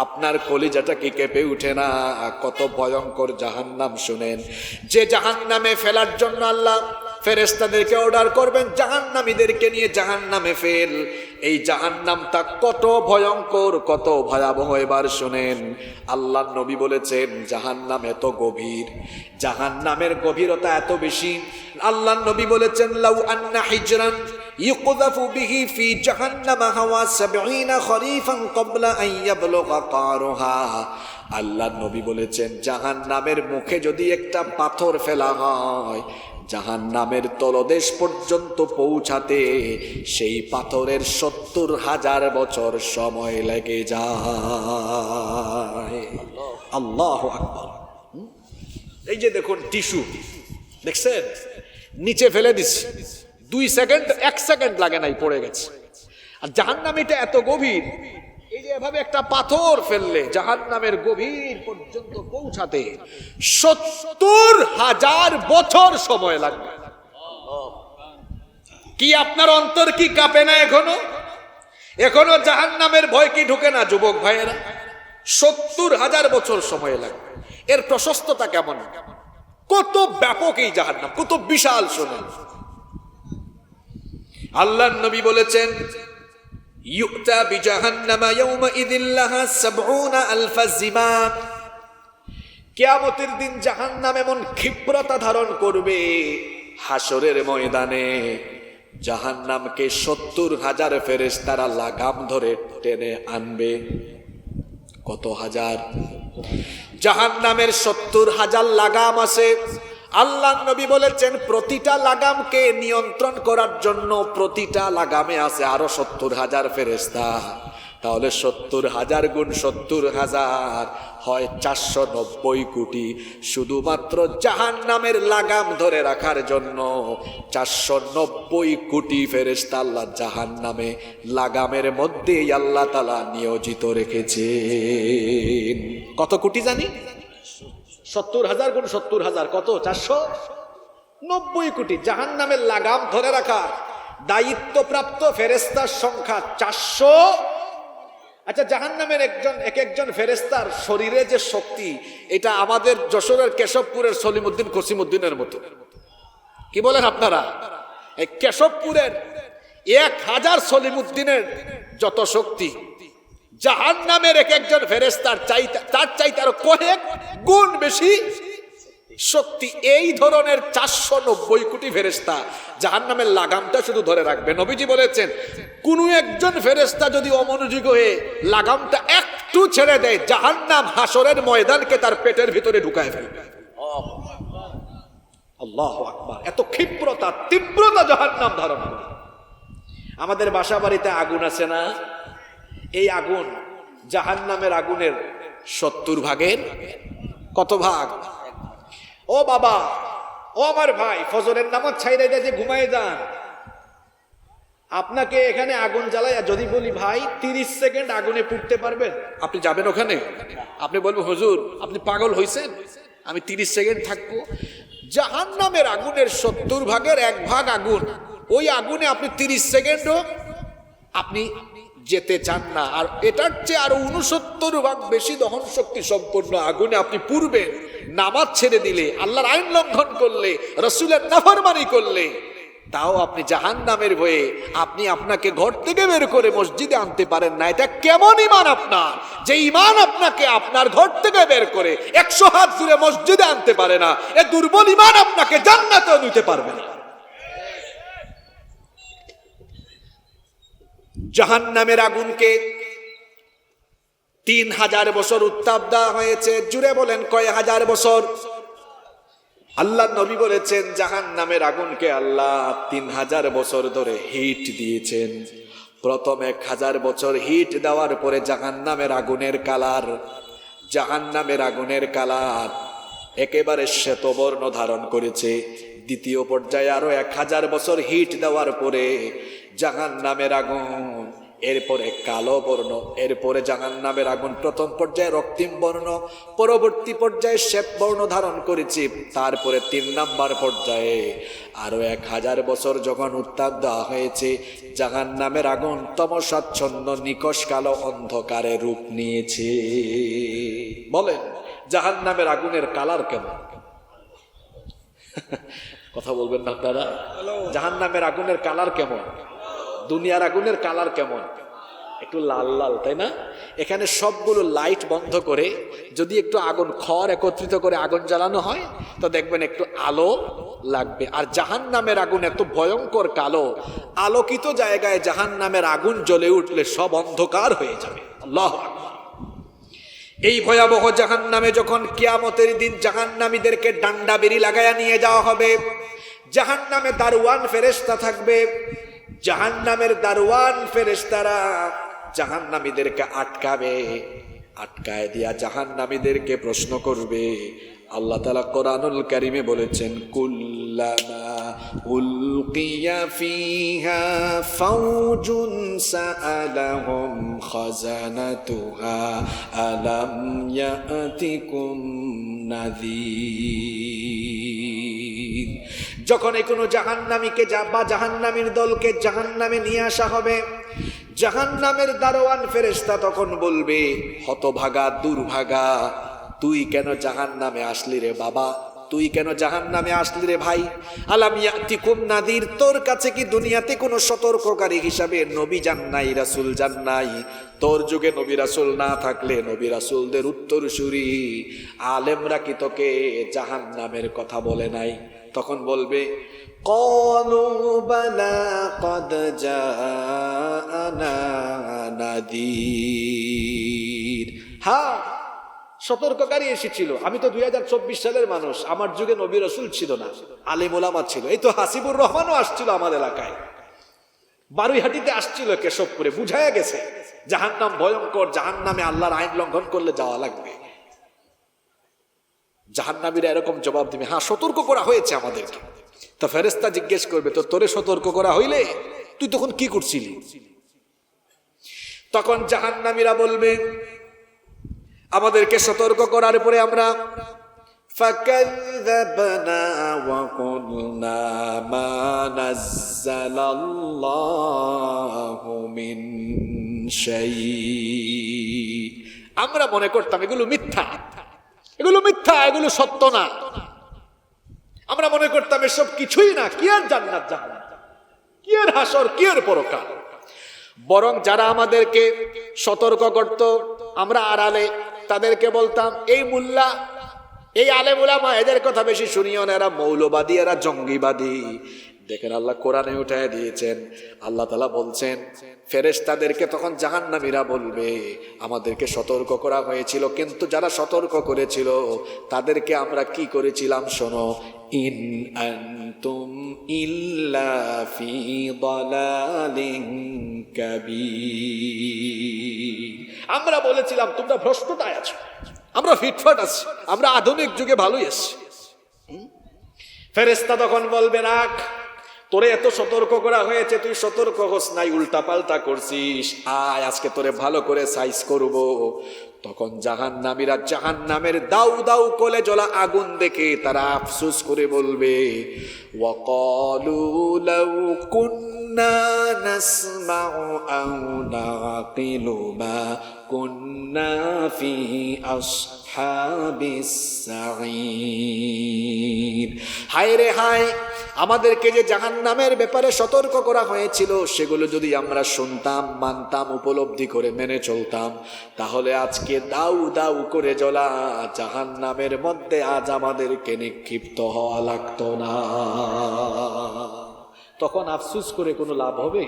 আপনার কলিজাটা কি কেঁপে উঠে না? কত ভয়ঙ্কর জাহান্নাম শুনেন। যে জাহান্নামে ফেলার জন্য আল্লাহ ফেরেশতাদেরকে অর্ডার করবেন জাহান্নামীদেরকে নিয়ে জাহান্নামে ফেল, এই জাহান্নামটা কত ভয়ঙ্কর, কত ভয়াবহ এবার শুনেন। আল্লাহর নবী বলেছেন জাহান্নাম এত গভীর, জাহান্নামের গভীরতা এত বেশি। আল্লাহর নবী বলেছেন লাউ আন্না হিজরান ইউকযাফু বিহি ফি জাহান্নামা হাওয়া ৭০ খরিফান ক্বাবলা আন ইয়াবলুগা কারুহা। আল্লাহর নবী বলেছেন জাহান্নামের মুখে যদি একটা পাথর ফেলা হয়, জাহান্নামের তলদেশ পর্যন্ত পৌঁছাতে সেই পাথরের ৭০,০০০ বছর সময় লেগে যায়। আল্লাহু আকবার। এই যে দেখুন টিস্যু, দেখছেন নিচে ফেলে দিচ্ছি, 2 সেকেন্ড 1 সেকেন্ড লাগে নাই, পড়ে গেছে। আর জাহান্নামীটা এত গভীর, এই যে এভাবে একটা পাথর ফেললে জাহান্নামের গভীর পর্যন্ত পৌঁছাতে ৭০,০০০ বছর সময় লাগবে। কি আপনার অন্তর কি কাঁপে না? এখনো জাহান্নামের ভয় কি ঢুকে না যুবক ভাইয়েরা? ৭০,০০০ বছর সময় লাগবে। এর প্রশস্ততা কেমন, কত ব্যাপক এই জাহান্নাম, কত বিশাল। শোনেন আল্লাহর নবী বলেছেন ইউতা বিজাহান্নামা ইয়াউমাইযিন লাহা ৭০,০০০ জিমাম। কিয়ামতের দিন জাহান্নাম এমন ক্ষিপ্রতা ধারণ করবে, হাসরের ময়দানে জাহান্নামকে ৭০,০০০ ফেরেশতারা লাগাম ধরে টেনে আনবে। কত হাজার? জাহান্নামের ৭০,০০০ লাগাম আছে। আল্লাহ নবী বলেছেন প্রতিটা লাগামকে নিয়ন্ত্রণ করার জন্য প্রতিটা লাগামে আছে আরো ৭০,০০০ ফেরেশতা। তাহলে ৭০,০০০ গুণ ৭০,০০০ হয় ৪৯০ কোটি। শুধুমাত্র জাহান্নামের লাগাম ধরে রাখার জন্য ৪৯০ কোটি ফেরেশতা আল্লাহ জাহান্নামে লাগামের মধ্যেই আল্লাহ তাআলা নিয়োজিত রেখেছেন। কত কোটি জানি? ৭০,০০০ গুণ ৭০,০০০ কত? ৪৯০ কোটি। জাহান্নামের লাগাম ধরে রাখার দায়িত্বপ্রাপ্ত ফেরেশতার সংখ্যা ৪০০। আচ্ছা, জাহান্নামের একজন ফেরেশতার শরীরে যে শক্তি, এটা আমাদের যশোরের কেশবপুরের সলিমুদ্দিন কসিমুদ্দিনের মতো। কি বলেন আপনারা? এই কেশবপুরের ১,০০০ সলিমুদ্দিনের যত শক্তি, জাহান্নামের একজন ফেরেশতার তার চাইতে আরো কয়েক গুণ বেশি শক্তি। এই ধরনের ৪৯০ কোটি ফেরেশতা জাহান্নামের লাগামটা শুধু ধরে রাখবে। নবীজি বলেছেন কোন একজন ফেরেশতা যদি অমনোযোগী হয়ে লাগামটা একটু ছেড়ে দেয়, জাহান্নাম হাসরের ময়দানকে তার পেটের ভিতরে ঢুকায় ফেলবে। আল্লাহু আকবার। এত ক্ষিপ্রতা, তীব্রতা জাহান্নাম ধারণ করে। আমাদের বাসা বাড়িতে আগুন আছে না? এই আগুন জাহান্নামের আগুনের ৭০ ভাগের কত ভাগ? ও বাবা, ও আমার ভাই, ফজরের নামাজ ছাইড়া দিয়ে যে ঘুমায় যান, আপনাকে এখানে আগুন জ্বালায় যদি বলি ভাই ৩০ সেকেন্ড আগুনে পুড়তে পারবেন, আপনি যাবেন ওখানে? আপনি বলবেন হুজুর আপনি পাগল হয়েছেন, আমি ৩০ সেকেন্ড থাকবো? জাহান্নামের আগুনের ৭০ ভাগের ১ ভাগ আগুন, ওই আগুনে আপনি ৩০ সেকেন্ডও আপনি যেতে চান না। আর এটার চেয়ে আরো ৬৯ ভাগ বেশি দহন শক্তি সম্পন্ন আগুনে আপনি পুড়বেন। নামাজ ছেড়ে দিলে, আল্লাহর আইন লঙ্ঘন করলে, রাসূলের নাফরমানি করলে, তাও আপনি জাহান্নামের ভয়ে আপনি আপনাকে ঘর থেকে বের করে মসজিদে আনতে পারেন না। এটা কেমন ঈমান আপনার, যে ঈমান আপনাকে আপনার ঘর থেকে বের করে ১০০ হাত দূরে মসজিদে আনতে পারে না? এ দুর্বল ঈমান আপনাকে জান্নাতেও নিতে পারবে না। জাহান্নামের আগুনকে ৩,০০০ বছর উত্তাপ দেওয়া হয়েছে। জুড়ে বলেন কয় হাজার বছর? আল্লাহ নবী বলেছেন জাহান্নামের আগুনকে আল্লাহ ৩,০০০ বছর ধরে হিট দিয়েছেন। প্রথম ১,০০০ বছর হিট দেওয়ার পরে জাহান্নামের আগুনের কালার একেবারে শ্বেতবর্ণ ধারণ করেছে। দ্বিতীয় পর্যায়ে আরো ১,০০০ বছর হিট দেওয়ার পরে জাহান্নামের আগুন এরপরে কালো বর্ণ, এরপরে জাহান্নামের আগুন প্রথম পর্যায়ে রক্তিম বর্ণ, পরবর্তী পর্যায়ে শ্বেত বর্ণ ধারণ করেছি, তারপরে 3 নাম্বার পর্যায়ে আরো 1000 বছর যখন উত্তাপ দেওয়া হয়েছে, জাহান্নামের আগুন তমসাচ্ছন্ন নিকষ কালো অন্ধকারে রূপ নিয়েছে। বলেন জাহান্নামের আগুনের কালার কেমন? কথা বলবেন না আপনারা? জাহান্নামের আগুনের কালার কেমন? দুনিয়ার আগুনের কালার কেমন? একটু লাল লাল, তাই না? এখানে সবগুলো লাইট বন্ধ করে যদি একটু আগুন খড় একত্রিত করে আগুন জ্বালানো হয় তো দেখবেন একটু আলো লাগবে। আর জাহান্নামের আগুন এত ভয়ঙ্কর কালো, আলোকিত জায়গায় জাহান্নামের আগুন জ্বলে উঠলে সব অন্ধকার হয়ে যাবে। আল্লাহু আকবার। এই ভয়াবহ জাহান্নামে যখন কিয়ামতের দিন জাহান্নামীদেরকে ডান্ডা বেরি লাগায়া নিয়ে যাওয়া হবে, জাহান্নামে দারওয়ান ফেরেশতা থাকবে, জাহান্নামের দারওয়ান ফেরেশতারা জাহান্নামীদেরকে আটকাবে, আটকায় দিয়া জাহান্নামীদেরকে প্রশ্ন করবে। আল্লাহ তাআলা কোরআনুল কারীমে বলেছেন, কুল্লামা উলকিয়া ফিহা ফাওজুন সাআলাহুম খাজানাতুহা আলাম ইয়াতিকুম নাযীর। যখন কোনো জাহান্নামীকে বা জাহান্নামীর দলকে জাহান্নামে নিয়ে আসা হবে, জাহান্নামের দারোয়ান ফেরেশতা তখন বলবে, হতভাগা দুর্ভাগা, তুই কেন জাহান্নামে আসলি রে বাবা, তুই কেন জাহান্নামে আসলি রে ভাই? আলাম ইয়াতিকুম নাদির, তোর কাছে কি দুনিয়াতে কোনো সতর্ককারী হিসাবে নবী যান নাই, রাসূল যান নাই? তোর যুগে নবী রাসূল না থাকলে নবী রাসূলদের উত্তরসূরি আলেমরা কি তোকে জাহান্নামের কথা বলে নাই? তখন বলবে, ক্বালু বালা ক্বাদ জাআনা নাদির। হ্যাঁ, সতর্ককারী এসেছিল। আমি তো 2024 সালের মানুষ, আমার যুগে নবী রাসূল ছিল না, আলেম ওলামা ছিল। এই তো হাসিবুর রহমানও আসছিল আমাদের এলাকায়, বারুইহাটিতে আসছিল, কেশবপুরে, বুঝায়া গেছে জাহান্নাম ভয়ঙ্কর, জাহান্নামে আল্লাহর আইন লঙ্ঘন করলে যাওয়া লাগবে। জাহান্নামীরা এরকম জবাব দিবে, হ্যাঁ সতর্ক করা হয়েছে আমাদেরকে। তা ফেরেশতা জিজ্ঞেস করবে, তো তোরে সতর্ক করা হইলে তুই তখন কি করছিলি? তখন জাহান্নামীরা বলবে, আমাদেরকে সতর্ক করার পরে আমরা ফাকাযযাবনা ওয়া কুলনা মা নাযালাল্লাহু মিন শাই, আমরা মনে করতাম এগুলো মিথ্যা, এগুলো মিথ্যা, এগুলো সত্য না। আমরা মনে করতাম এসব কিছুই না, কি আর জান্নাত জাহান্নাম, কি আর হাসর, কি আর পরকাল। বরং যারা আমাদেরকে সতর্ক করত, আমরা আড়ালে তাদেরকে বলতাম, এই মুল্লা, এই আলেম উলামা, এদের কথা বেশি শুনিও না, এরা মৌলবাদী, এরা জঙ্গিবাদী। দেখেন আল্লাহ কোরআনে উঠায় দিয়েছেন, আল্লাহ তাআলা বলছেন ফেরেশতাদেরকে তখন জাহান্নামীরা বলবে, আমাদেরকে সতর্ক করা হয়েছিল, কিন্তু যারা সতর্ক করেছিল তাদেরকে আমরা কি করেছিলাম শোনো, ইন আনতুম ইল্লা ফি দালালিন কাবীর। আমরা বলেছিলাম তোমরা ভ্রষ্টতায় আছো, আমরা ফিটফাট আছি, আমরা আধুনিক যুগে ভালোই আছি। ফেরেশতা তখন বলবে, রাখ, তোরে এত সতর্ক করা হয়েছে, তুই সতর্ক হোস নাই, উল্টা পাল্টা করছিস, আয় আজকে তোরে ভালো করে সাইজ করব। তখন জাহান্নামীরা জাহান্নামের দাউ দাউ কোলে জ্বলা আগুন দেখে তারা আফসোস করে বলবে, ওয়াকালু লাউ কুন্না নাসমাউ আও নাকিলু মা কুন্না ফি আসহাবিস সাঈর। হায় রে হায়, আমাদেরকে যে জাহান্নামের ব্যাপারে সতর্ক করা হয়েছিল সেগুলো যদি আমরা শুনতাম, মানতাম, উপলব্ধি করে মেনে চলতাম, তাহলে আজকে দাউ দাউ করে জ্বলা জাহান্নামের মধ্যে আজ আমাদেরকে নিক্ষিপ্ত হওয়া লাগতো না। তখন আফসোস করে কোনো লাভ হবে?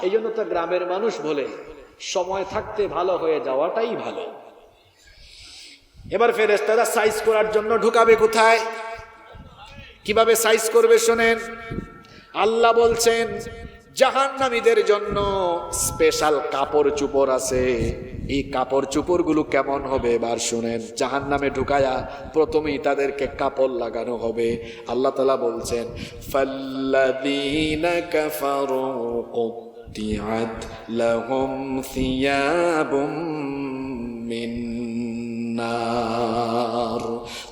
এই জন্য তো গ্রামের মানুষ বলে, সময় থাকতে ভালো হয়ে যাওয়াটাই ভালো। এবার ফেরেশতারা সাইজ করার জন্য ঢুকাবে কোথায়, কিভাবে সাইজ করবে শোনেন। আল্লাহ বলছেন জাহান্নামীদের জন্য স্পেশাল কাপড় চোপড় আছে। এই কাপড় চোপড় গুলো কেমন হবে এবার শুনেন। জাহান্নামে ঢুকায়া প্রথমেই তাদেরকে কাপড় লাগানো হবে। আল্লাহ তাআলা বলছেন ফাল্লাযীনা কাফারু قطعت لهم ثياب من নার।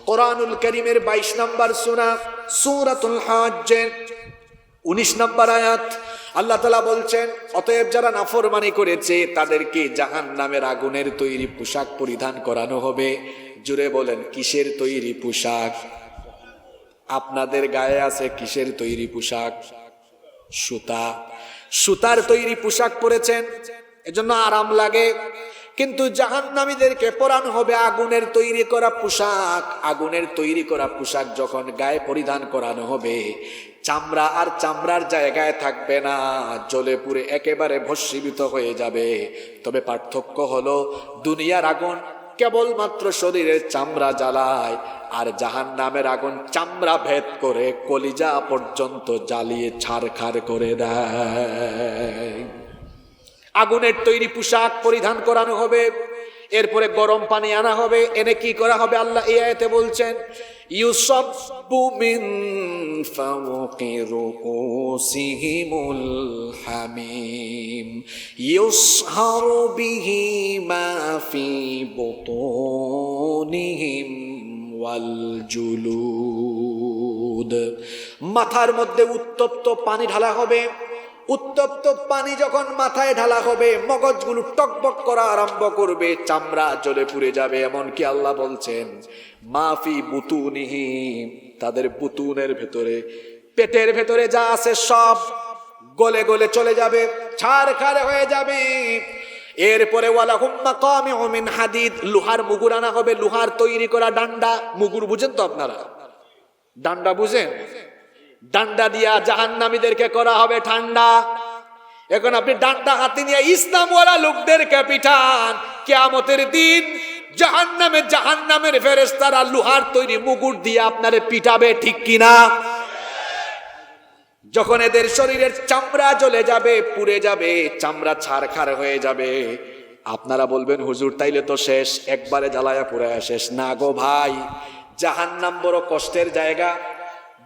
কোরআনুল কারীমের 22 নম্বর সূরা সূরাতুল হজ্জের 19 নম্বর আয়াত আল্লাহ তাআলা বলছেন, অতএব যারা নাফরমানি করেছে তাদেরকে জাহান্নামের আগুনের তৈরি পোশাক পরিধান করানো হবে। জুড়ে বলেন, কিসের তৈরি পোশাক? আপনাদের গায়ে আছে কিসের তৈরি পোশাক? সুতা। সুতার তৈরি পোশাক পরেছেন, এজন্য আরাম লাগে। কিন্তু জাহান্নামীদেরকে পরানো হবে আগুনের তৈরি করা পোশাক। আগুনের তৈরি করা পোশাক যখন গায়ে পরিধান করানো হবে, চামড়া আর চামড়ার জায়গায় থাকবে না, জ্বলে পুড়ে একেবারে ভস্মীভূত হয়ে যাবে। তবে পার্থক্য হলো, দুনিয়ার আগুন কেবলমাত্র শরীরের চামড়া জ্বালায়, আর জাহান্নামের আগুন চামড়া ভেদ করে কলিজা পর্যন্ত জ্বালিয়ে ছারখার করে দেয়। আগুনের তৈরি পোশাক পরিধান করানো হবে, এরপরে গরম পানি আনা হবে, এনে কি করা হবে? আল্লাহ এই আয়াতে বলছেন, ইউসাব্বু মিন ফাওকি রুউসিহিমুল হামিম ইউসহারু বিহি মা ফি বুতুনিহিম ওয়াল জুলুদ। মাথার মধ্যে উত্তপ্ত পানি ঢালা হবে। উত্তপ্ত পানি যখন মাথায় ঢালা হবে, মগজগুলো টকবক করা আরম্ভ করবে, চামড়া জ্বলে পুড়ে যাবে। এমনকি আল্লাহ বলছেন, মাফি বুতুনিহিম, তাদের বুতুনের ভেতরে, পেটের ভেতরে যা আছে সব গলে গলে চলে যাবে, ছারখার হয়ে যাবে। এরপরে ওয়ালাহুম মাকামিউ মিন হাদিদ, লোহার মুগুর আনা হবে, লোহার তৈরি করা ডান্ডা। মুগুর বুঝেন তো আপনারা? ডান্ডা বুঝেন? ডান্ডা দিয়া জাহান্নামীদেরকে করা হবে ঠান্ডা। এখন আপনি ডান্ডা হাতে নিয়ে ইসলামওয়ালা লোকদেরকে পিঠান, কিয়ামতের দিন জাহান্নামের ফেরেশতারা লোহার তৈরি মুগুর দিয়ে আপনারে পিটাবে, ঠিক কিনা? যখন এদের শরীরের চামড়া জ্বলে যাবে, পুড়ে যাবে, চামড়া ছারখার হয়ে যাবে, আপনারা বলবেন, হুজুর তাইলে তো শেষ, একবারে জ্বালায়া পুড়ায়া শেষ। না গো ভাই, জাহান্নাম বড় কষ্টের জায়গা।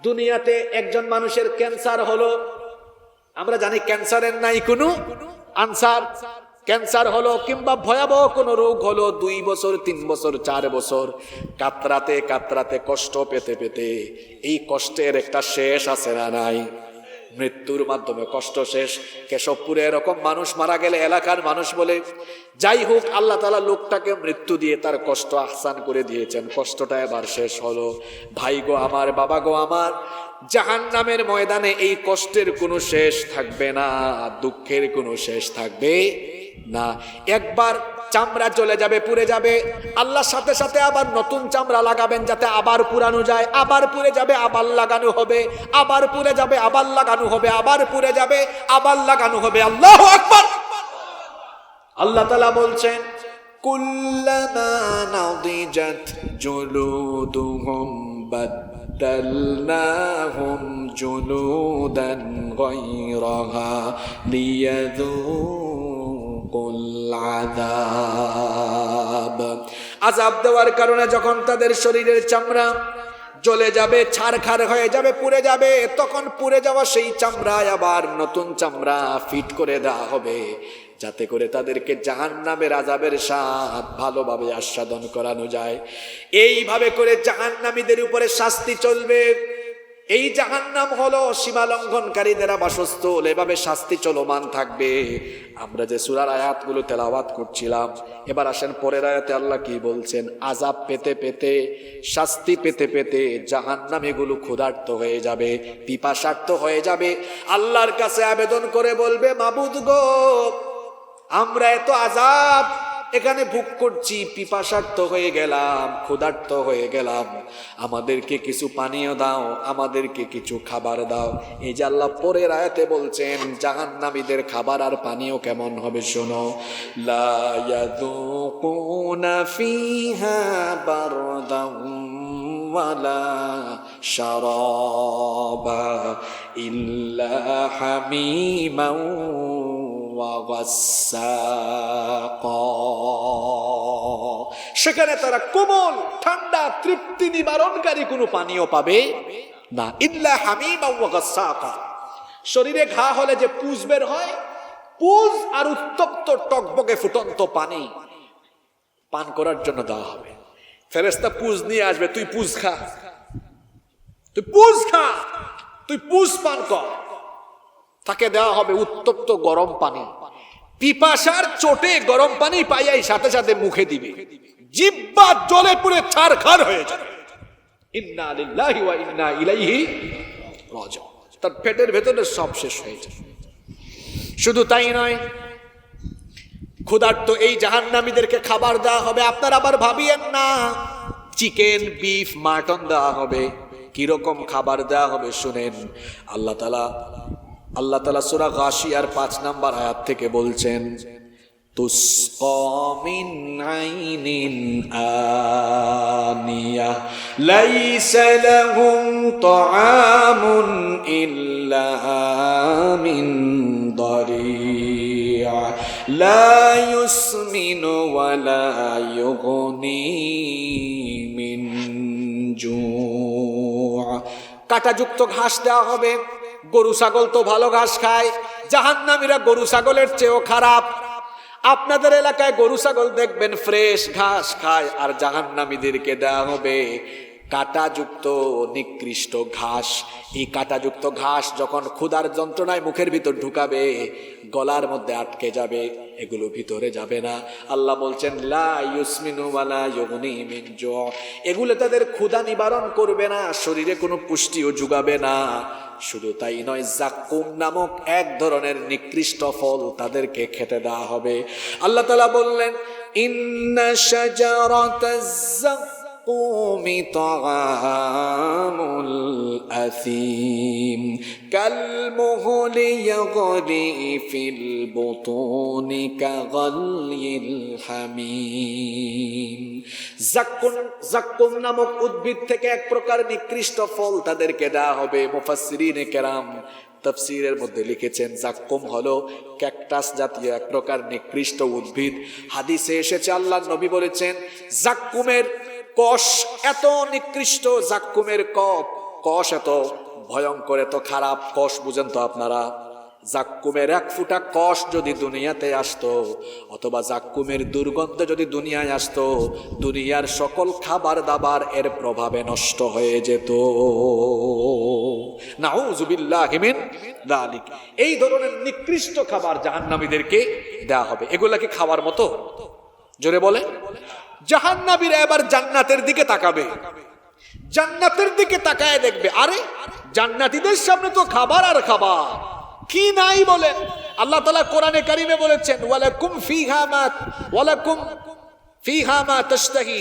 দুনিয়াতে একজন মানুষের ক্যান্সার হলো, আমরা জানি ক্যান্সারের নাই কোনো আনসার। ক্যান্সার হলো কিংবা ভয়াবহ কোনো রোগ হলো, 2 বছর 3 বছর 4 বছর কাতরাতে কাতরাতে কষ্ট পেতে পেতে এই কষ্টের একটা শেষ আছে না নাই? মৃত্যুর মাধ্যমে কষ্ট শেষ। কেশবপুরে এরকম মানুষ মারা গেলে এলাকার মানুষ বলে, যাই হোক আল্লাহ তাআলা লোকটাকে মৃত্যু দিয়ে তার কষ্ট আহসান করে দিয়েছেন, কষ্টটা এবার শেষ হলো। ভাই গো আমার, বাবা গো আমার, জাহান্নামের ময়দানে এই কষ্টের কোনো শেষ থাকবে না, দুঃখের কোনো শেষ থাকবে না। একবার চামড়া চলে যাবে, পুড়ে যাবে, আল্লাহ সাথে সাথে আবার নতুন চামড়া লাগাবেন যাতে আবার পুরানো যায়। আবার পুড়ে যাবে, আবার লাগানো হবে, আবার পুড়ে যাবে, আবার লাগানো হবে, আবার পুড়ে যাবে, আবার লাগানো হবে। আল্লাহু আকবার। আল্লাহ তাআলা বলছেন, কুল্লামা নাদিজাত জুলুদুহুম বাদদালনাহুম জুলুদান গায়রাহা লিয়াযুকুল আযাব। আযাব দেওয়ার কারণে যখন তাদের শরীরের চামড়া জ্বলে যাবে, ছারখার হয়ে যাবে, পুড়ে যাবে, তখন পুড়ে যাওয়া সেই চামড়ায় আবার নতুন চামড়া ফিট করে দেওয়া হবে, যাতে করে তাদেরকে জাহান্নামের আযাবের স্বাদ ভালোভাবে আস্বাদন করানো যায়। এইভাবে করে জাহান্নামীদের উপরে শাস্তি চলবে। এই জাহান্নাম হলো সীমা লঙ্ঘনকারীদের আবাসস্থল, এভাবে শাস্তি চলমান থাকবে। আমরা যে সূরার আয়াতগুলো তেলাওয়াত করছিলাম, এবার আসেন পরের আয়াতে আল্লাহ কি বলছেন। আযাব পেতে পেতে, শাস্তি পেতে পেতে জাহান্নামীগুলো ক্ষুধার্ত হয়ে যাবে, পিপাসার্ত হয়ে যাবে, আল্লাহর কাছে আবেদন করে বলবে, মাবুদ গো, আমরা এত আযাব এখানে ভোগ করছি, পিপাসার্ত হয়ে গেলাম, ক্ষুধার্ত হয়ে গেলাম, আমাদেরকে কিছু পানীয় দাও, আমাদেরকে কিছু খাবার দাও। এই যে আল্লাহ পরের আয়াতে বলছেন জাহান্নামীদের খাবার আর পানীয় কেমন হবে শোনো। লা ইয়াযুকুনা ফিহা বারদান ওয়ালা শারাবা ইল্লা হামিমান ওয়া গাসসাকা। সেখানে তারা কোমল ঠান্ডা তৃপ্তি নিবারণকারী কোনো পানীয় পাবে না। ইল্লা হামিমান ওয়া গাসসাকা। শরীরে ঘা হলে যে পুজ বের হয়, পুজ আর উত্তপ্ত টকবকে ফুটন্ত পানি পান করার জন্য দেওয়া হবে। ফেরেশতা পুজ নিয়ে আসবে, তুই পুজ খা, তুই পুজ খা, তুই পুজ পান কর। তাকে দেওয়া হবে উত্তপ্ত গরম পানি, পিপাসার চোটে গরম পানি পাইয়াই সাথে সাথে মুখে দিবে, জিহ্বা জ্বলে পুড়ে ছারখার হয়ে যাবে। ইন্না লিল্লাহি ওয়া ইন্না ইলাইহি রাজিউন। তার পেটের ভেতরে সব শেষ হয়ে যাবে। শুধু তাই নয়, ক্ষুধার্ত এই জাহান্নামীদেরকে খাবার দেওয়া হবে। আপনারা আবার ভাবিয়েন না চিকেন, বিফ, মাটন দেওয়া হবে। কিরকম খাবার দেওয়া হবে শুনেন। আল্লাহ তাআলা সূরা গাশিয়ার 5 নম্বর আয়াত থেকে বলছেন, তুসকা মিন আইনিন আনিয়া লাইসা লাহুম তাআমুন ইল্লা মিন দারিয়া লা ইউসমিনু ওয়া লা ইউগনি মিন জু'। কাঁটাযুক্ত ঘাস দেওয়া হবে। গরু ছাগল তো ভালো ঘাস খায়, জাহান্নামীরা গরু ছাগলের চেয়েও খারাপ। আপনাদের এলাকায় গরু ছাগল দেখবেন ফ্রেশ ঘাস খায়, আর জাহান্নামীদেরকে দেওয়া হবে কাঁটাযুক্ত নিকৃষ্ট ঘাস। এই কাঁটাযুক্ত ঘাস যখন ক্ষুধার যন্ত্রণায় মুখের ভিতর ঢুকাবে, গলার মধ্যে আটকে যাবে, এগুলো ভিতরে যাবে না। আল্লাহ বলছেন লা ইউসমিনু ওয়া লা ইউগনি মিন জু'। এগুলো তাদের ক্ষুধা নিবারণ করবে না, শরীরে কোনো পুষ্টিও যোগাবে না। শুধু তাই নয়, জাক্কুম নামক এক ধরনের নিকৃষ্ট ফল তাদেরকে খেতে দেওয়া হবে। আল্লাহ তাআলা বললেন, ইন্না শাজারাতাজ জাক্কুম তাআমুল আথীম কালমুহলি ইয়াগলি ফিল বুতুনি কাগালিল হামিম। জাক্কুম নামক উদ্ভিদ থেকে এক প্রকার নিকৃষ্ট ফল তাদেরকে দেওয়া হবে। মুফাসসিরিনে কেরাম তাফসীরের মধ্যে লিখেছেন, জাক্কুম হলো ক্যাকটাস জাতীয় এক প্রকার নিকৃষ্ট উদ্ভিদ। হাদিসে এসেছে, আল্লাহর নবী বলেছেন, জাক্কুমের কষ এত নিকৃষ্ট, জাক্কুমের কষ এত ভয়ঙ্কর, এত খারাপ। কষ বুঝেন তো আপনারা? জাক্কুমের এক ফুটা কষ যদি দুনিয়াতে আসতো, অথবা জাক্কুমের দুর্গন্ধ যদি দুনিয়ায় আসতো, দুনিয়ার সকল খাবার দাবার এর প্রভাবে নষ্ট হয়ে যেত। নাউযুবিল্লাহি মিন যালিক। এই ধরনের নিকৃষ্ট খাবার জাহান্নামীদেরকে দেয়া হবে। এগুলা কি খাওয়ার মতো? জোরে বলে। জাহান্নামীরা এবার জান্নাতের দিকে তাকাবে, জান্নাতের দিকে তাকায় দেখবে, আরে জান্নাতীদের সামনে তো খাবার আর খাবার, কি নাই বলেন। আল্লাহ তাআলা কোরআনে কারীমে বলেছেন, ওয়ালাকুম ফিহা মা তাশতাহি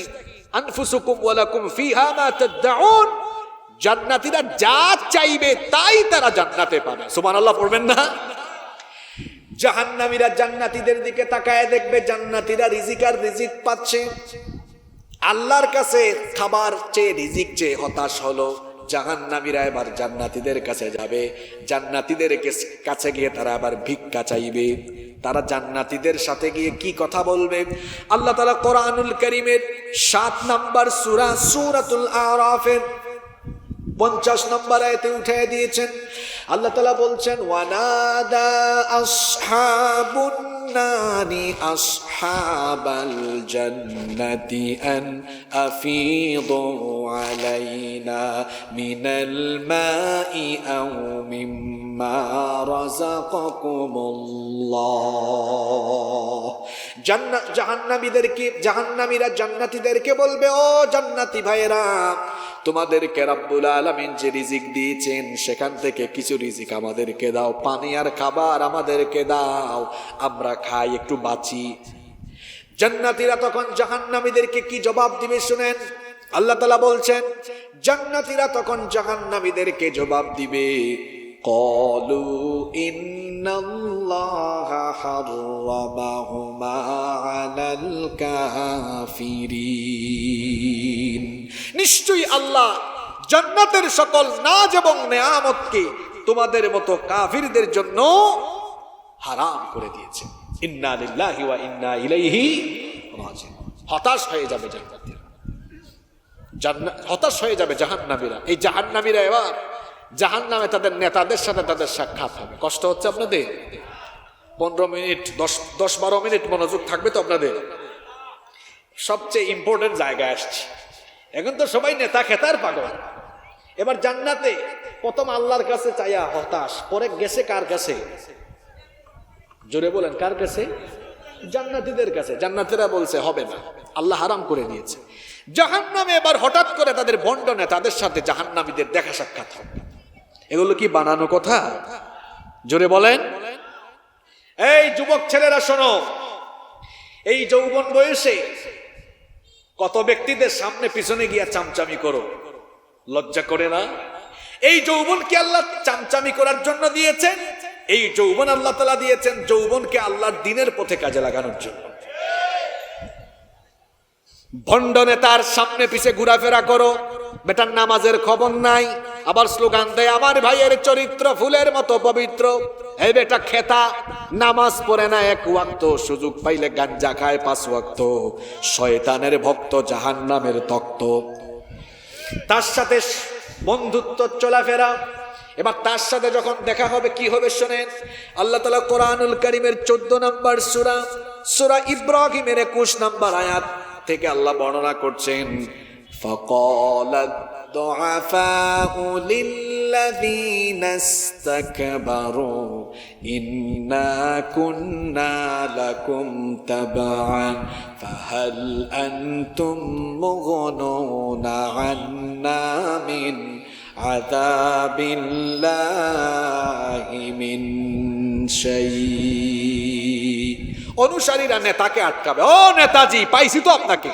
আনফুসুকুম ওয়ালাকুম ফিহা মা তাদউন। জান্নাতীরা যা চাইবে তাই তারা জান্নাতে পাবে। সুবহানাল্লাহ পড়বেন না? জাহান্নামীরা জান্নাতীদের দিকে তাকায় দেখবে, জান্নাতীরা রিজিক আর রিজিক পাচ্ছে। আল্লাহর কাছে খাবার চেয়ে রিজিক চেয়ে হতাশ হলো। জাহান্নামীরা এবার জান্নাতীদের কাছে যাবে, জান্নাতীদের কাছে গিয়ে তারা আবার ভিক্ষা চাইবে। তারা জান্নাতীদের সাথে গিয়ে কি কথা বলবে? আল্লাহ তাআলা কোরআনুল কারীমের 7 নম্বর সূরা সূরাতুল আরাফের 50 নম্বর আয়াতে উঠিয়ে দিয়েছেন। আল্লাহ তাআলা বলছেন, ওয়ানাদা আসহাবুন নারি আসহাবাল জান্নাতি আন আফিদু আলাইনা মিনাল মাই আও মিম্মা রাযাকাকুমুল্লাহ। জাহান্নামীরা জান্নাতীদেরকে বলবে, ও জান্নাতি ভাইরা, তোমাদেরকে রব্বুল আলামিন যে রিজিক দিয়েছেন সেখান থেকে কিছু রিজিক আমাদেরকে দাও, পানি আর খাবার আমাদেরকে দাও, আমরা খাই, একটু বাঁচি। জান্নাতীরা তখন জাহান্নামীদেরকে কি জবাব দিবে শুনেন। আল্লাহ তাআলা বলছেন, জান্নাতীরা তখন জাহান্নামীদেরকে জবাব দিবে, ক্বালু ইন্নাল্লাহা হাররামাহুমা আলাল কাফিরিন। নিশ্চয়ই আল্লাহ জান্নাতের সকল নাজ এবং নেয়ামতকে তোমাদের মতো কাফিরদের জন্য হারাম করে দিয়েছে। ইন্না লিল্লাহি ওয়া ইন্না ইলাইহি রাজিউন। হতাশ হয়ে যাবে জান্নাতীরা, হতাশ হয়ে যাবে জাহান্নামীরা। এই জাহান্নামীরা এবার জাহান্নামে তাদের নেতাদের সাথে তাদের সাক্ষাৎ হবে। কষ্ট হচ্ছে আপনাদের? 15 মিনিট 10-12 মিনিট মনোযোগ থাকবে তো আপনাদের। সবচেয়ে ইম্পর্টেন্ট জায়গায় আসছি। এখন তো সবাই নেতা খেতার পাগল। এবার জান্নাতে প্রথম আল্লাহর কাছে চাইয়া হতাশ, পরে গেছে কার কাছে? জোরে বলেন, কার কাছে? জান্নাতীদের কাছে। জান্নাতীরা বলছে হবে না, আল্লাহ হারাম করে দিয়েছে। জাহান্নামে এবার হঠাৎ করে তাদের বন্টনে তাদের সাথে জাহান্নামীদের দেখা সাক্ষাৎ হবে। এগুলো কি বানানো কথা? জোরে বলেন। এই যুবক ছেলেরা শোনো, এই যৌবন বয়সে কত ব্যক্তিদের সামনে পিছনে গিয়া চামচামি করো, লজ্জা করে না? এই যৌবন কি আল্লাহ চামচামি করার জন্য দিয়েছেন? এই যৌবন আল্লাহ তাআলা দিয়েছেন যৌবনকে আল্লাহর দ্বীনের পথে কাজে লাগানোর জন্য। ভণ্ড নেতার সামনে পিছে ঘোরাফেরা করো, বেটার নামাজের খবর নাই, আবার স্লোগান দেয় আমার ভাইয়ের চরিত্র ফুলের মতো পবিত্র। এই বেটা খেতা, নামাজ পড়ে না এক ওয়াক্ত, সুযোগ পাইলে গাঞ্জা খায় 5 ওয়াক্ত, শয়তানের ভক্ত, জাহান্নামের তক্ত। তার সাথে বন্ধুত্ব চলাফেরা। এবার তার সাথে যখন দেখা হবে কি হবে শোনেন। আল্লাহ তাআলা কোরআনুল কারীমের 14 নম্বর সূরা ইব্রাহিমের 21 নম্বর আয়াত থেকে আল্লাহ বর্ণনা করছেন, ফাকালাদ দুআফাউ লিল্লাযীনা ইসতাকবারু ইন্না কুন্না লাকুম তাবআন ফাহাল আনতুম মুগনুনা আন্না মিন আযাবিল্লাহি মিন শাই। অনুসারীরা নেতাকে আটকাবে, ও নেতাজি পাইছি তো আপনাকে,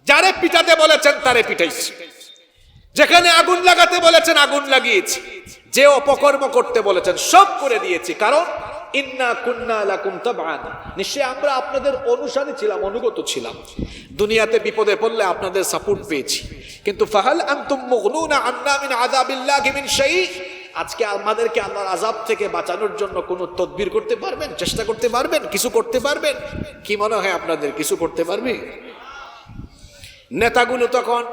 যারে পিটাতে বলেছেন তারে পিটাইছি, যেখানে আগুন লাগাতে বলেছেন আগুন লাগিয়েছি, যে অপকর্ম করতে বলেছেন সব করে দিয়েছি। কারণ ইন্না কুন্না লাকুম তাবআন, নিশ্চয় আমরা আপনাদের অনুসারী ছিলাম, অনুগত ছিলাম। দুনিয়াতে বিপদে পড়লে আপনাদের সাপোর্ট পেয়েছি, কিন্তু ফাহাল আনতুম মুগনুনা আন্না মিন আযাবিল্লাহি মিন শাই, আজকে আমাদেরকে আল্লাহর আযাব থেকে বাঁচানোর জন্য কোনো তদবির করতে পারবেন? চেষ্টা করতে পারবেন? কিছু করতে পারবেন? কি মনে হয় আপনাদের কিছু করতে পারবে? নেতাগুলো তখন,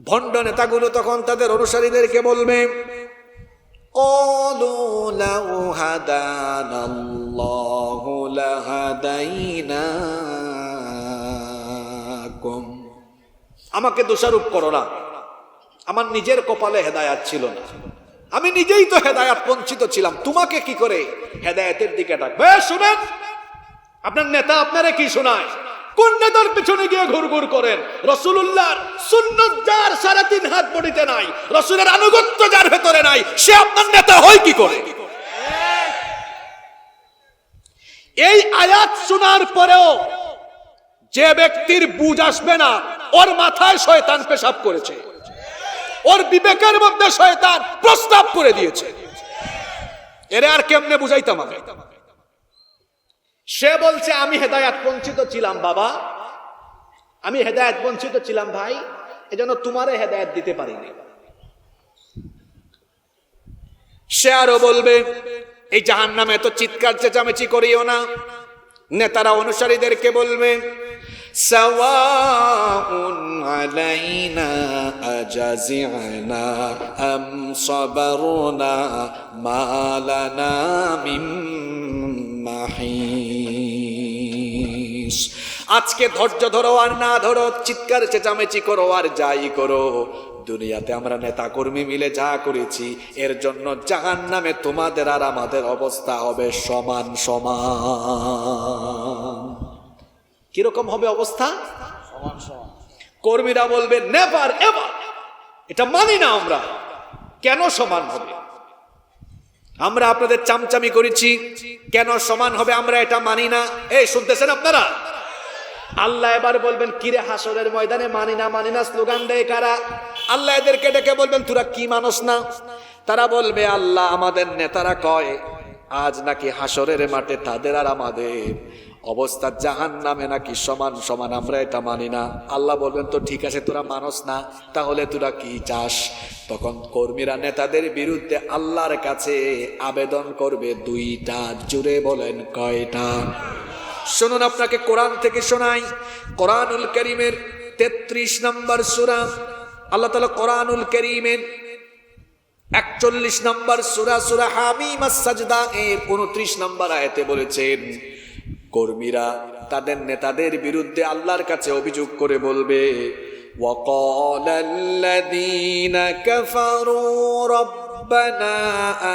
ভণ্ড নেতাগুলো তখন তাদের অনুসারীদেরকে বলবে, ক্বালু লাউ হাদানাল্লাহু লাহাদাইনাকুম, আমাকে দোষারোপ করো না, আমার নিজের কপালে হেদায়াত ছিল না, আমি নিজেই তো হেদায়াত বঞ্চিত ছিলাম, তোমাকে কি করে হেদায়াতের দিকে ডাকবে? শুনেন, আপনার নেতা আপনারে কি শোনায়? কোন নেতার পিছনে গিয়ে ঘুরঘুর করেন? রাসূলুল্লাহর সুন্নাত যার 3.5 হাত বডিতে নাই, রাসূলের আনুগত্য যার ভেতরে নাই, সে আপনার নেতা হয় কি করে? এই আয়াত শোনার পরেও যে ব্যক্তির বুঝ আসবে না, ওর মাথায় শয়তান পেশাব করেছে, ওর বিবেকের মধ্যে শয়তান প্রস্তাব করে দিয়েছে। এরে আর কেমনে বুঝাইতাম আমি? সে বলছে আমি হেদায়াত বঞ্চিত ছিলাম বাবা, আমি হেদায়াত বঞ্চিত ছিলাম ভাই, এজন্য তোমারে হেদায়াত দিতে পারিনি। সে আরো বলবে, এই জাহান্নামে এত চিৎকার চেঁচামেচি করিও না। নেতারা অনুসারীদেরকে বলবে, সাওয়াউন আলাইনা আজাজি'না আম সাবারনা মা লানা মিন মাহিস। আজকে ধৈর্য ধরো আর না ধরো, চিৎকার চেঁচামেচি করো আর যাই করো, দুনিয়াতে আমরা নেতা কর্মী মিলে যা করেছি এর জন্য জাহান্নামে তোমাদের আর আমাদের অবস্থা হবে সমান সমান। কিরকম হবে অবস্থা? সমান সমান। কর্মীরা বলবে নেভার এভার, এটা মানি না আমরা। কেন সমান হবে? আমরা আপনাদের চামচামি করেছি, কেন সমান হবে আমরা এটা মানি না। এই শুনতেছেন আপনারা? আল্লাহ এবার বলবেন, কিরে হাসরের ময়দানে মানি না স্লোগান দেয় কারা? আল্লাহ এদেরকে ডেকে বলবেন, তোরা কি মানস না? তারা বলবে, আল্লাহ আমাদের নেতারা কয় আজ নাকি হাসরের মাঠে তাদের আর আমাদের অবস্থা জাহান্নামে নাকি সমান সমান, আমরা এটা মানি না। আল্লাহ বলবেন, তো ঠিক আছে তোরা মানস না, তাহলে তোরা কি চাস? তখন কর্মীরা নেতাদের বিরুদ্ধে আল্লাহর কাছে আবেদন করবে 2টা। জুড়ে বলেন কয়টা? শুনুন, আপনাকে কোরআন থেকে শোনাই। কোরআনুল কারীমের 33 নম্বর সূরা, আল্লাহ তাআলা কোরআনুল কারীমের 41 নম্বর সূরা সূরা হামিম আস-সাজদা এর 29 নম্বর আয়াতে বলেছেন, কর্মীরা তাদের নেতাদের বিরুদ্ধে আল্লাহর কাছে অভিযোগ করে বলবে, وقال الذين كفروا ربنا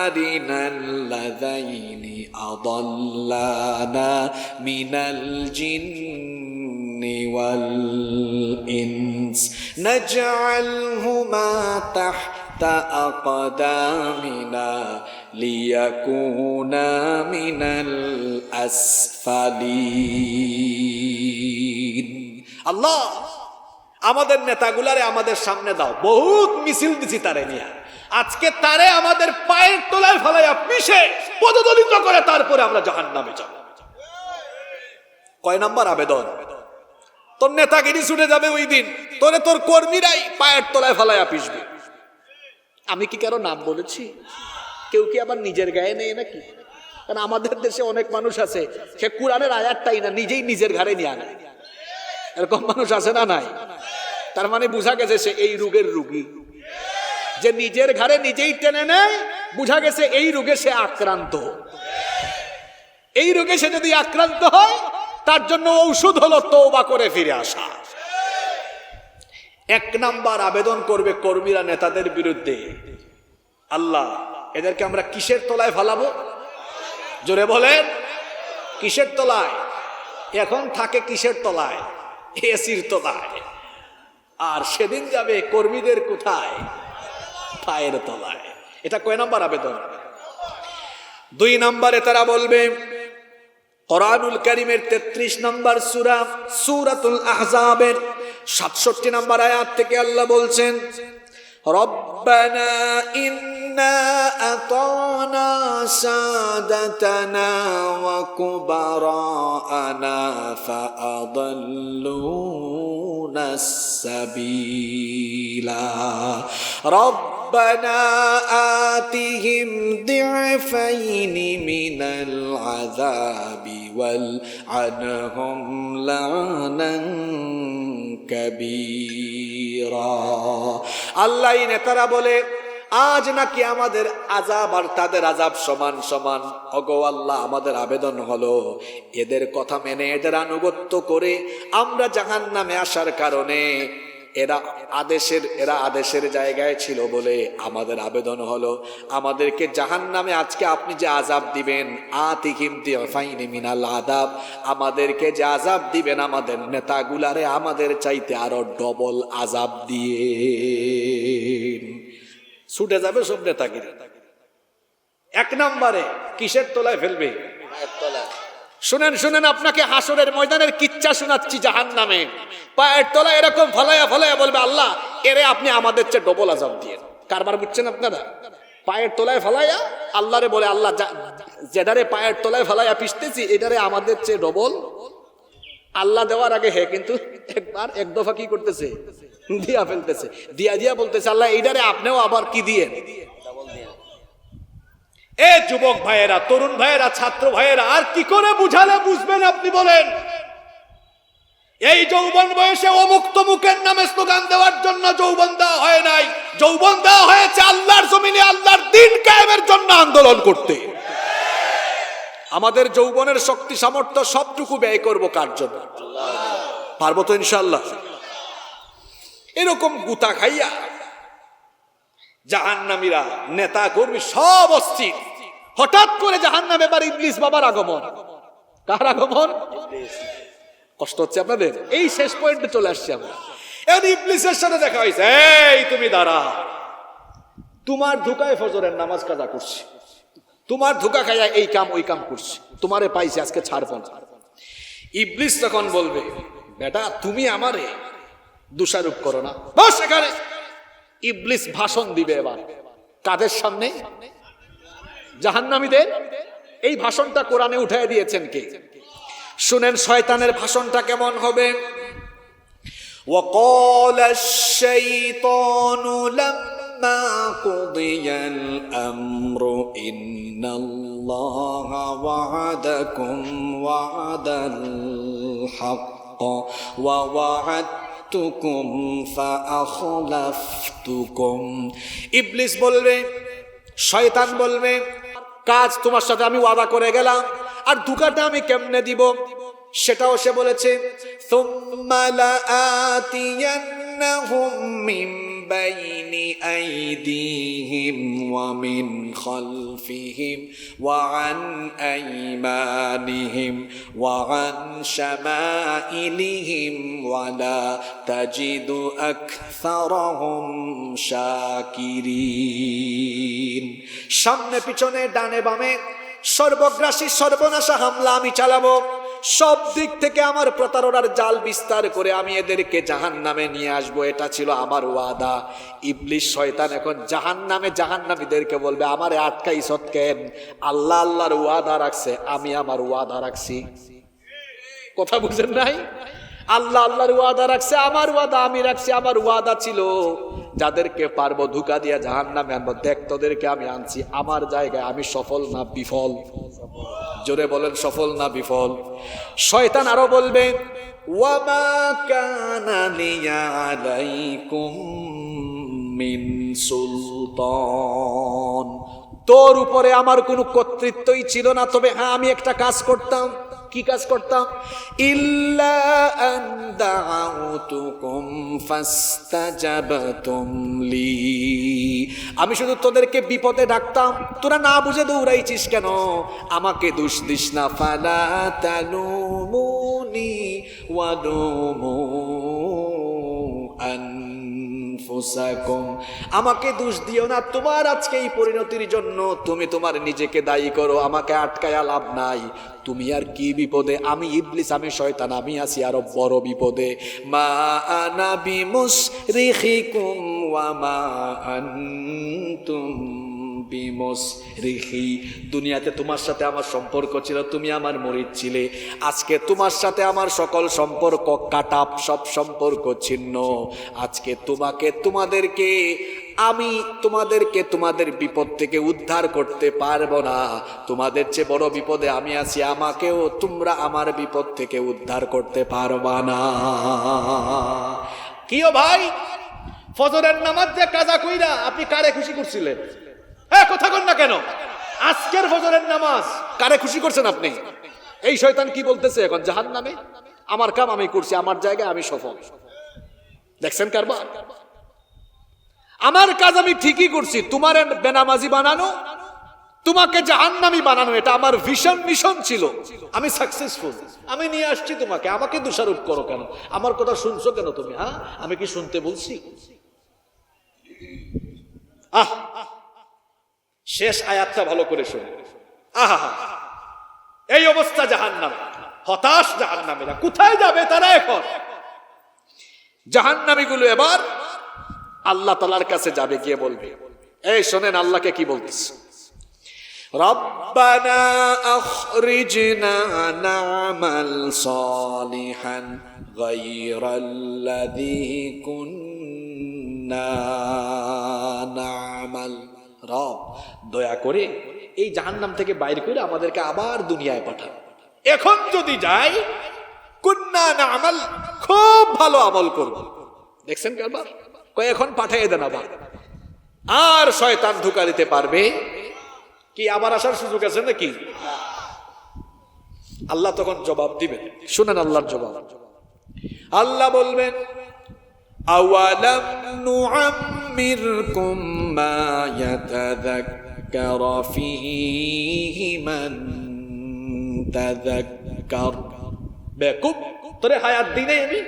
أرنا الذين أضلانا من الجن والإنس نجعلهما تحت أقدامنا ليكونا من الأسفلين الله আমাদের নেতাগুলারে আমাদের সামনে দাও, বহুত মিছিল দিছি তারে নিয়ে, আজকে তারে আমাদের পায়ের তলায় ফেলাইয়া পিষে পদদলিত করে তারপরে আমরা জাহান্নামে যাব। কয় নাম্বার আবেদন? তোর নেতাগিরি ছুটে যাবে ওই দিন, তোরে তোর কর্মীরাই পায়ের তলায় ফেলাইয়া পিষবে। আমি কি কারো নাম বলেছি? কেউ কি আবার নিজের গায়ে নেই নাকি? কারণ আমাদের দেশে অনেক মানুষ আছে, সে কোরআনের আয়াতটাই না নিজেই নিজের ঘাড়ে নিয়ে আনে। এরকম মানুষ আছে না নাই? তার মানে বুঝা গেছে সে এই রোগের রোগী, যে নিজের ঘাড়ে নিজেই টেনে নেয়। বুঝা গেছে এই রোগে সে আক্রান্ত। এই রোগে সে যদি আক্রান্ত হয়, তার জন্য ঔষধ হলো তওবা করে ফিরে আসা। এক নাম্বার আবেদন করবে কর্মীরা নেতাদের বিরুদ্ধে, আল্লাহ এদেরকে আমরা কিসের তলায় ফেলাবো? জোরে বলেন, কিসের তলায়? এখন থাকে কিসের তলায়? এসির তলায়। আর সেদিন যাবে কর্মীদের কোথায়? পায়ের তলায়। এটা কয় নাম্বার আবেদন? 2 নম্বরে তারা বলবে, কোরআনুল কারীমের 33 নম্বর সূরা সূরাতুল আহজাবের 67 নম্বর আয়াত থেকে আল্লাহ বলছেন, রব্বানা ইন্না আতানা সাদাতানা ওয়া কুবারানা ফাআদাল্লুনা সাবিলা রব্বানা আতিহিম দি'ফাইনি মিনাল আযাবি ওয়াল আনহুম লা'নান কাবীরা। আল্লাহ নেতারা বলে, আজ নাকি আমাদের আযাব আর তাদের আযাব সমান সমান। ওগো আল্লাহ, আমাদের আবেদন হলো এদের কথা মেনে এদের আনুগত্য করে আমরা জাহান্নামে আসার কারণে এরা আদেশের জায়গায় ছিল বলে আমাদের আবেদন হলো আমাদেরকে জাহান্নামে আজকে আপনি যে আযাব দিবেন, আতিহিম দি'ফাইনি মিনাল আযাব, আমাদেরকে যে আযাব দিবেন আমাদের নেতাগুলারে আমাদের চাইতে আরো ডবল আযাব দিয়ে। ছুটে যাবে সব নেতাগিরি। 1 নম্বরে কিসের তলায় ফেলবে? পায়ের তলায়। শুনেন শুনেন, আপনাকে হাসরের ময়দানের কিচ্ছা শোনাচ্ছি। জাহান্নামে পায়ের তলায় এরকম ফলাইয়া ফলাইয়া বলবে, আল্লাহ এরে আপনি আমাদের চেয়ে ডবল আযাব দিয়ে। কারবার বুঝছেন আপনারা? পায়ের তলায় ফলাইয়া আল্লাহরে বলে, আল্লাহ যেটারে পায়ের তলায় ফলাইয়া পিষতেছি এটারে আমাদের চেয়ে ডবল। আল্লাহ দেওয়ার আগে হে কিন্তু একবার এক দফা কি করতেছে? দিয়া ফেলতেছে। দিয়া বলতেছে, আল্লাহ এইটারে আপনিও আবার কি দিয়ে? এ যুবক ভাইয়েরা, তরুণ ভাইয়েরা, ছাত্র ভাইয়েরা, আর কি করে বুঝালে বুঝবেন আপনি বলেন? এই যৌবন বয়সে অমুক তমুকের নামে স্লোগান দেওয়ার জন্য যৌবন দেওয়া হয় নাই। যৌবন দেওয়া হয়েছে আল্লাহর জমিনে আল্লাহর দ্বীন কায়েমের জন্য আন্দোলন করতে। আমাদের যৌবনের শক্তি সামর্থ্য সবটুকু ব্যয় করব কার জন্য? পারবো তো ইনশাআল্লাহ। এরকম গুতা খাইয়া জাহান্নামীরা নেতা কর্মী সব অস্থির। হঠাৎ করে জাহান্নামে এবার ইবলিস বাবার আগমন। কার আগমন? কষ্ট হচ্ছে আপনাদের? এই শেষ পয়েন্টে চলে আসছি আমরা। এখন ইবলিসের সাথে দেখা হয়েছে, এই তুমি দাঁড়া, তোমার ধোকায় ফজরের নামাজ কাজা করছি, তোমার ধোকা খাইয়া এই কাম ওই কাম করছি, তোমারে পাইছি আজকে ছাড়বো না। ইবলিস তখন বলবে, বেটা তুমি আমারে দোষারোপ করো না। বস এখানে। ইবলিস ভাষণ দিবে এবার কাদের সামনে? জাহান্নামীদের। এই ভাষণটা কোরআনে উঠায় দিয়েছেন কে? শুনেন শয়তানের ভাষণটা কেমন হবে। وقال الشيطان لما قضي الأمر إن الله وعدكم وعد الحق ووعدتكم فأخلفتكم। ইবলিস বলবে, শয়তান বলবে, কাজ তোমার সাথে আমি ওয়াদা করে গেলাম, আর ধোঁকাটা আমি কেমনে দিব? সেটাও সে বলেছে, সুম্মা লাআতিয়ান্নাহুম মিন বাইনি আইদিহিম ওয়া মিন খালফিহিম ওয়া আন আইমানিহিম ওয়া আন শামাইলিহিম ওয়া লা তাজিদু আকসারাহুম শাকিরিন। সামনে পিছনে ডানে বামে সর্বগ্রাসী সর্বনাশা হামলা আমি চালাবো। সব দিক থেকে আমার প্রতারণার জাল বিস্তার করে আমি এদেরকে জাহান্নামে নিয়ে আসবো। এটা ছিল আমার ওয়াদা। ইবলিস শয়তান এখন জাহান্নামীদেরকে বলবে, আমারে আটকাইছত কেন? আল্লাহ আল্লাহর ওয়াদা রাখছে, আমি আমার ওয়াদা রাখছি। কথা বুঝেন নাই? আল্লাহ আল্লাহর ওয়াদা রাখছে, আমার ওয়াদা আমি রাখছি। আমার ওয়াদা ছিল যাদেরকে পারবো ধোঁকা দিয়া জাহান্নামে আনবো, দেখ তোদেরকে আমি আনছি। আমার জায়গায় আমি সফল না বিফল? জোরে বলেন, সফল না বিফল? শয়তান আরো বলবে, ওয়ামা কানা লিয়া আলাইকুম মিন সুলতান, তোর উপরে আমার কোনো কর্তৃত্বই ছিল না। তবে হ্যাঁ, আমি একটা কাজ করতাম। কি কাজ করতাম? ইল্লা আন দাউতুকুম ফাস্তাজাবতুম লি, আমি শুধু তোদেরকে বিপদে ডাকতাম, তোরা না বুঝে দৌড়াইছিস কেন? আমাকে দোষ দিস না। ফালা তালুমুনি ওয়া লুমু আনফুসাকুম, আমাকে দোষ দিও না। তোমার আজকে এই পরিণতির জন্য তুমি তোমার নিজেকে দায়ী করো, আমাকে আটকায়া লাভ নাই। তুমি আর কি বিপদে? আমি ইবলিস, আমি শয়তান, আমি আছি আরো বড় বিপদে। মা আনা বিমুসরিখিকুম ওয়া মা আনতুম বিমুসরিখি, দুনিয়াতে তোমার সাথে আমার সম্পর্ক ছিল, তুমি আমার মুরিদ ছিলে। আজকে তোমার সাথে আমার সকল সম্পর্ক কাটা, সব সম্পর্ক ছিন্ন। আজকে আমি তোমাদের বিপদ থেকে উদ্ধার করতে পারবো না। তোমাদের চেয়ে বড় বিপদে আমি আছি, আমাকেও তোমরা আমার বিপদ থেকে উদ্ধার করতে পারবা না। কিও ভাই, ফজরের নামাজ যে কাজা কইরা আপনি কারে খুশি করছিলেন? হ্যাঁ, কথা কন না কেন? আজকের ফজরের নামাজ কারে খুশি করছেন আপনি? এই শয়তান কি বলতেছে এখন? জাহান্নামে। আমার কাম আমি করছি, আমার জায়গায় আমি সফল। দেখছেন কারবার? আমার কাজ আমি ঠিকই করছি, তোমার বেনামাজি বানানো, তোমাকে জাহান্নামী বানানো, এটা আমার ভিশন মিশন ছিল। আমি সাকসেসফুল, আমি নিয়ে আসছি তোমাকে। আমাকে দোষারোপ করো কেন? আমার কথা শুনছো কেন তুমি? হ্যাঁ, আমি কি শুনতে বলছি? শেষ আয়াতটা ভালো করে শুনে। এই অবস্থা জাহান্নাম, হতাশ জাহান্নামীরা। কোথায় যাবে তারা এখন? জাহান্নামীগুলো এবার আল্লাহ তাআলার কাছে যাবে, গিয়ে বলবে, এই শোনেন আল্লাহকে কি বলতেছে, রব্বানা আখরিজনা না'মাল সালিহান গায়রাল্লাযী কুন্না না'মাল। রব, দয়া করে এই জাহান্নাম থেকে বাইর করে আমাদেরকে আবার দুনিয়ায় পাঠান। এখন যদি যাই, কুন্না না'মাল, খুব ভালো আমল করব। দেখছেন কারবার? এখন পাঠিয়ে দেন আবার। আর শয়তান ধোঁকা দিতে পারবে কি? আবার আসার সুযোগ আছে নাকি? আল্লাহ তখন জবাব দিবেন। শুনেন আল্লাহর জবাব। আল্লাহ বলবেন, আওয়ালাম নুআম্মিরকুম মা ইয়াতাযাক্কারু ফীহি মান তাযাক্কার। বেকুব, তোরে হায়াত দিই নাই আমি?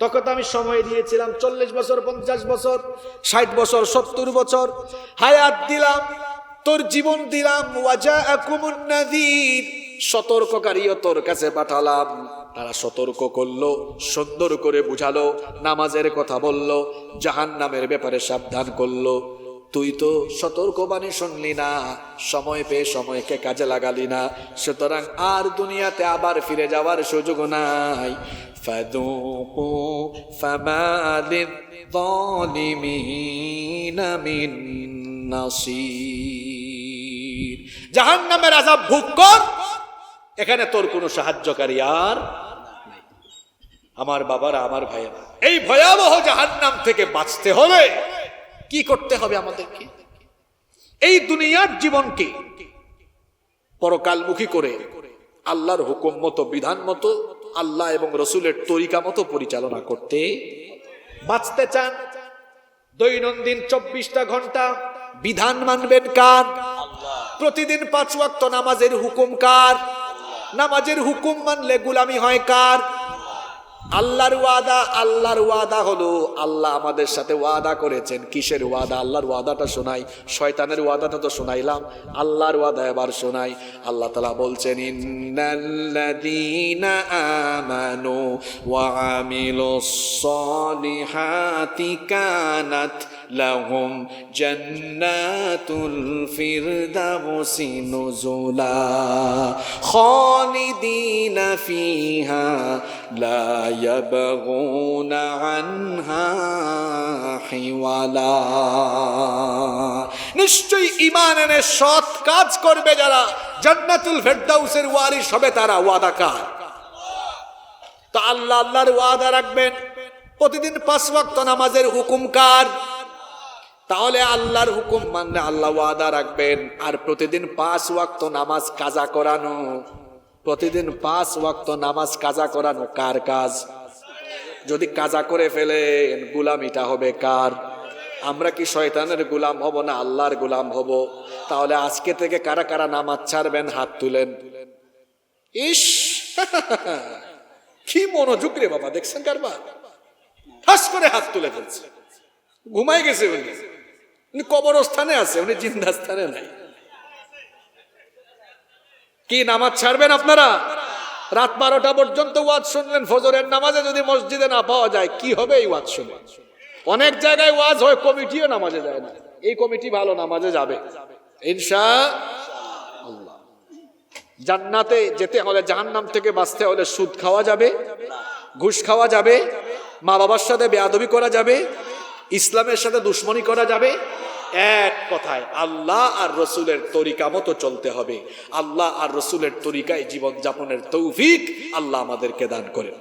তখন আমি সময় দিয়েছিলাম 40 বছর, 50 বছর, 60 বছর, 70 বছর হায়াত দিলাম, তোর জীবন দিলাম। ওয়াজাআকুমুন নাযীর, সতর্ককারীও তোর কাছে পাঠালাম। তারা সতর্ক করলো, সুন্দর করে বুঝালো, নামাজের কথা বললো, জাহান্নামের ব্যাপারে সাবধান করলো। তুই তো সতর্কবাণী শুনলি না, সময় পেয়ে সময়কে কাজে লাগালি না। সুতরাং আর দুনিয়াতে আবার ফিরে যাওয়ার সুযোগ নাই। ফাযুকু ফামা লিয-যালিমিনা মিন নাসীর। জাহান্নামের আযাব ভোগ কর, এখানে তোর কোনো সাহায্যকারী আর নাই। আমার বাবারা, আমার ভাইয়েরা, এই ভয়াবহ জাহান্নাম থেকে বাঁচতে হলে কি করতে হবে আমাদেরকে? এই দুনিয়ার জীবনকে পরকালমুখী করে আল্লাহর হুকুম মতো, বিধান মতো, আল্লাহ এবং রসুলের তরিকা মতো পরিচালনা করতে বাঁচতে চান। দৈনন্দিন 24টা ঘন্টা বিধান মানবেন কার? প্রতিদিন 5 ওয়াক্ত নামাজের হুকুম কার? নামাজের হুকুম মানলে গোলামি হয় কার? আল্লাহর ওয়াদা। আল্লাহর ওয়াদা হলো, আল্লাহ আমাদের সাথে ওয়াদা করেছেন। কিসের ওয়াদা? আল্লাহর ওয়াদাটা শোনাই, শয়তানের ওয়াদাটা তো শোনাইলাম, আল্লাহর ওয়াদা এবার শোনাই। আল্লাহ তাআলা বলছেন, ইন্নাল্লাযীনা আমানু ওয়া আমিলুস সলিহাতি কানাত লাহুম জান্নাতুল ফিরদাউসি নুজুলা খালিদিনা ফিহা লা ইয়াবগুনা আনহা হিওয়ালা। নিশ্চয়ই ঈমান এনে সৎ কাজ করবে যারা, জান্নাতুল ফিরদাউসের ওয়ারিস হবে তারা। ওয়াদাকার তো আল্লাহ, আল্লাহর ওয়াদা রাখবেন। প্রতিদিন 5 ওয়াক্ত নামাজের হুকুম কার? তাহলে আল্লাহর হুকুম মানলে আল্লাহ ওয়াদা রাখবেন। আর প্রতিদিন 5 ওয়াক্ত নামাজ কাজা করানো, প্রতিদিন 5 ওয়াক্ত নামাজ কাজা করানো কার কাজ? যদি কাজা করে ফেলেন, গোলামিটা হবে কার? আমরা কি শয়তানের গোলাম হব না আল্লাহর গোলাম হব? তাহলে আজকে থেকে কারা কারা নামাজ ছাড়বেন? হাত তুলেন। ইস, কি মনোযোগ রে বাবা, দেখছেন কারবার? ঠাস করে হাত তুলে ফেলছে। ঘুমাই গেছে উনি কবরস্থানে আছে, উনি জিন্দাস্থানে নাই। কি নামাজ ছাড়বেন আপনারা? রাত 12টা পর্যন্ত ওয়াজ শুনলেন, ফজরের নামাজে যদি মসজিদে না পাওয়া যায় কি হবে? এই ওয়াজ শুনে অনেক জায়গায় ওয়াজ হয়, কমিটিও নামাজে যায় না। এই কমিটি ভালো, নামাজে যাবে ইনশাআল্লাহ। জান্নাতে যেতে হলে, জাহান্নাম থেকে বাঁচতে হলে সুদ খাওয়া যাবে, ঘুষ খাওয়া যাবে, মা বাবার সাথে বেয়াদবি করা যাবে, ইসলামের সাথে দুশ্মনী করা যাবে। এক কথায় আল্লাহ আর রসুলের তরিকা মতো চলতে হবে। আল্লাহ আর রসুলের তরিকায় জীবন যাপনের তৌফিক আল্লাহ আমাদেরকে দান করেন।